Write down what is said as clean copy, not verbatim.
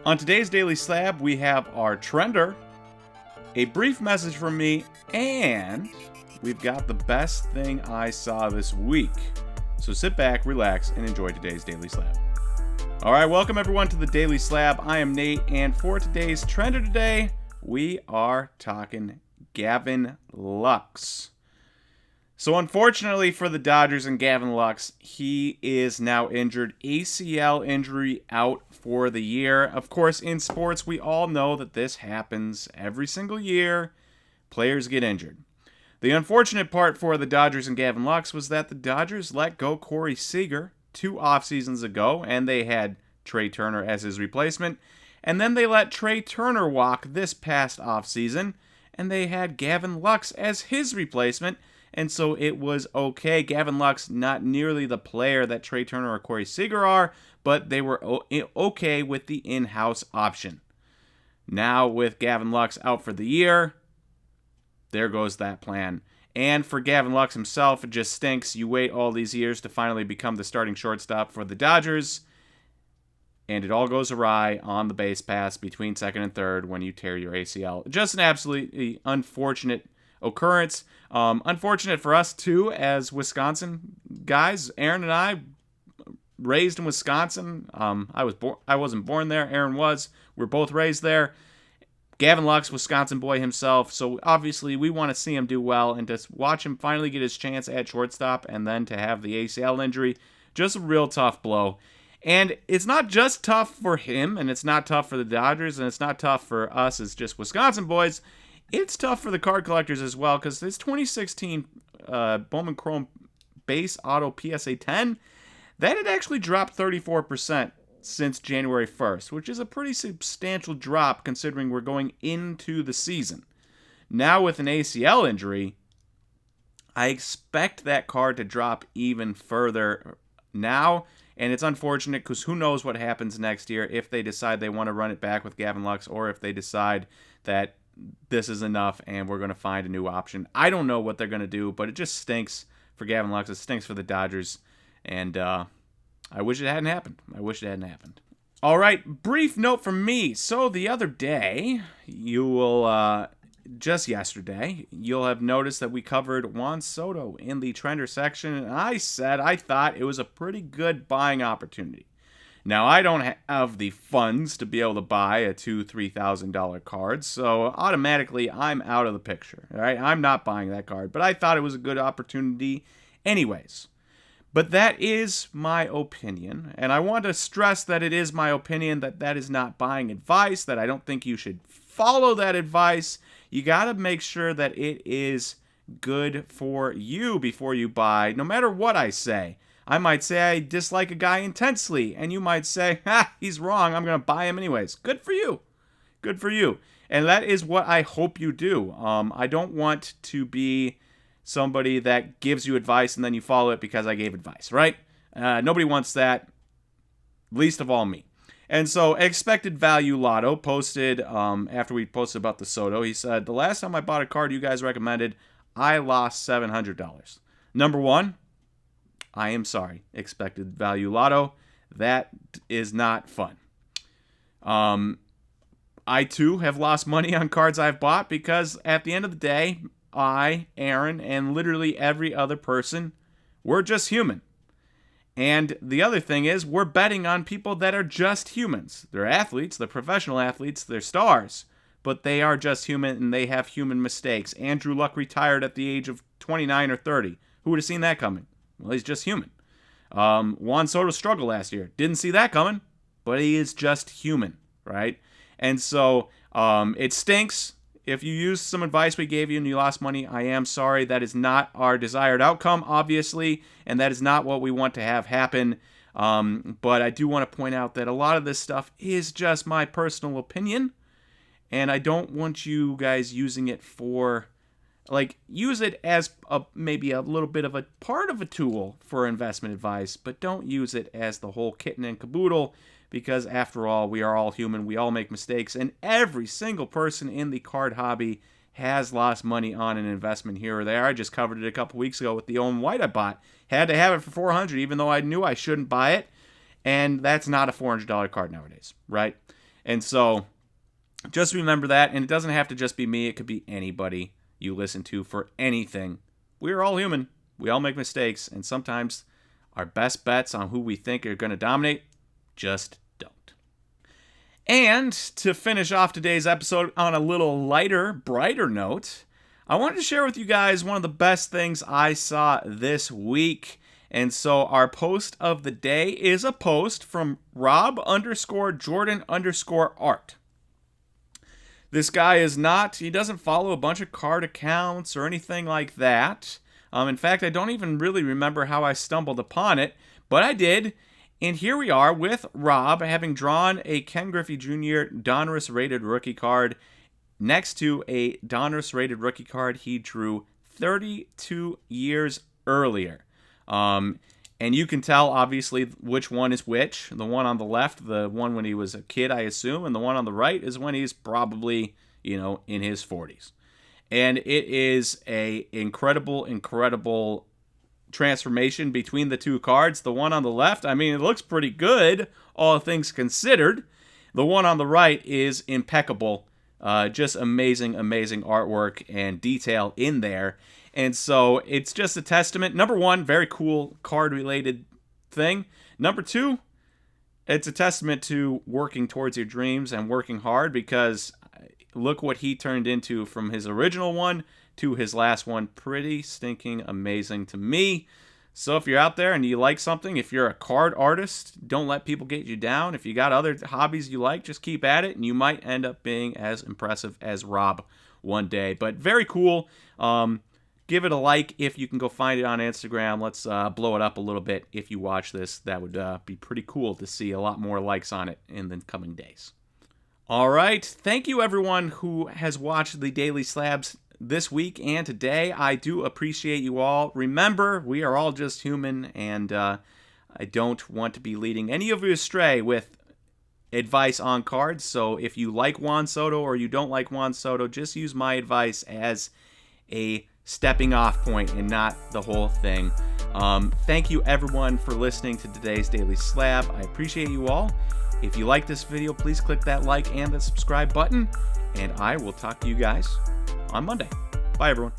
On today's Daily Slab, we have our trender, a brief message from me, and we've got the best thing I saw this week. So sit back, relax, and enjoy today's Daily Slab. Alright, welcome everyone to the Daily Slab. I am Nate, and for today's trender today, we are talking Gavin Lux. So unfortunately for the Dodgers and Gavin Lux, he is now injured. ACL injury out for the year. Of course, in sports, we all know that this happens every single year. Players get injured. The unfortunate part for the Dodgers and Gavin Lux was that the Dodgers let go Corey Seager 2 off seasons ago, and they had Trey Turner as his replacement. And then they let Trey Turner walk this past off season, and they had Gavin Lux as his replacement. And so it was okay. Gavin Lux, not nearly the player that Trey Turner or Corey Seager are, but they were okay with the in-house option. Now with Gavin Lux out for the year, there goes that plan. And for Gavin Lux himself, it just stinks. You wait all these years to finally become the starting shortstop for the Dodgers, and it all goes awry on the base pass between second and third when you tear your ACL. Just an absolutely unfortunate occurrence. Unfortunate for us too, as Wisconsin guys. Aaron and I raised in Wisconsin. I wasn't born there. Aaron was. We're both raised there. Gavin Lux, Wisconsin boy himself. So obviously we want to see him do well and to watch him finally get his chance at shortstop, and then to have the ACL injury. Just a real tough blow. And it's not just tough for him, and it's not tough for the Dodgers, and it's not tough for us as just Wisconsin boys. It's tough for the card collectors as well, because this 2016 Bowman Chrome base auto PSA 10, that had actually dropped 34% since January 1st, which is a pretty substantial drop considering we're going into the season. Now with an ACL injury, I expect that card to drop even further now, and it's unfortunate because who knows what happens next year if they decide they want to run it back with Gavin Lux, or if they decide that this is enough and we're going to find a new option. I don't know what they're going to do, but it just stinks for Gavin Lux. It stinks for the Dodgers, and I wish it hadn't happened. All right, brief note from me. So the other day, just yesterday, you'll have noticed that we covered Juan Soto in the Trender section, and I said I thought it was a pretty good buying opportunity. Now, I don't have the funds to be able to buy a $2,000-$3,000 card, so automatically I'm out of the picture. All right, I'm not buying that card, but I thought it was a good opportunity anyways. But that is my opinion, and I want to stress that it is my opinion, that is not buying advice, that I don't think you should follow that advice. You got to make sure that it is good for you before you buy, no matter what I say. I might say I dislike a guy intensely, and you might say, he's wrong, I'm going to buy him anyways. Good for you. Good for you. And that is what I hope you do. I don't want to be somebody that gives you advice and then you follow it because I gave advice, right? Nobody wants that, least of all me. And so Expected Value Lotto posted, after we posted about the Soto, he said, the last time I bought a card you guys recommended, I lost $700. Number one, I am sorry, Expected Value Lotto. That is not fun. I, too, have lost money on cards I've bought because at the end of the day, I, Aaron, and literally every other person, we're just human. And the other thing is, we're betting on people that are just humans. They're athletes, they're professional athletes, they're stars, but they are just human and they have human mistakes. Andrew Luck retired at the age of 29 or 30. Who would have seen that coming? Well, he's just human. Juan Soto struggled last year. Didn't see that coming, but he is just human, right? And so it stinks. If you used some advice we gave you and you lost money, I am sorry. That is not our desired outcome, obviously, and that is not what we want to have happen. But I do want to point out that a lot of this stuff is just my personal opinion, and I don't want you guys using it for... use it as maybe a little bit of a part of a tool for investment advice, but don't use it as the whole kit and caboodle, because after all, we are all human, we all make mistakes, and every single person in the card hobby has lost money on an investment here or there. I just covered it a couple weeks ago with the Owen White I bought. Had to have it for $400, even though I knew I shouldn't buy it, and that's not a $400 card nowadays, right? And so just remember that, and it doesn't have to just be me. It could be anybody you listen to for anything. We're all human. We all make mistakes, and sometimes our best bets on who we think are going to dominate just don't. And to finish off today's episode on a little lighter, brighter note, I wanted to share with you guys one of the best things I saw this week. And so our post of the day is a post from Rob_Jordan_art. This guy he doesn't follow a bunch of card accounts or anything like that. In fact, I don't even really remember how I stumbled upon it, but I did. And here we are with Rob having drawn a Ken Griffey Jr. Donruss rated rookie card next to a Donruss rated rookie card he drew 32 years earlier. And you can tell, obviously, which one is which. The one on the left, the one when he was a kid, I assume, and the one on the right is when he's probably, in his 40s. And it is a incredible transformation between the two cards. The one on the left, it looks pretty good, all things considered. The one on the right is impeccable. Just amazing artwork and detail in there. And so it's just a testament. Number one, very cool card-related thing. Number two, it's a testament to working towards your dreams and working hard, because look what he turned into from his original one to his last one. Pretty stinking amazing to me. So if you're out there and you like something, if you're a card artist, don't let people get you down. If you got other hobbies you like, just keep at it, and you might end up being as impressive as Rob one day. But very cool. Give it a like if you can go find it on Instagram. Let's blow it up a little bit if you watch this. That would be pretty cool to see a lot more likes on it in the coming days. All right. Thank you, everyone who has watched the Daily Slabs this week and today. I do appreciate you all. Remember, we are all just human, and I don't want to be leading any of you astray with advice on cards. So if you like Juan Soto or you don't like Juan Soto, just use my advice as a stepping off point and not the whole thing. Thank you, everyone, for listening to today's Daily Slab. I appreciate you all. If you like this video, please click that like and the subscribe button, and I will talk to you guys on Monday. Bye, everyone.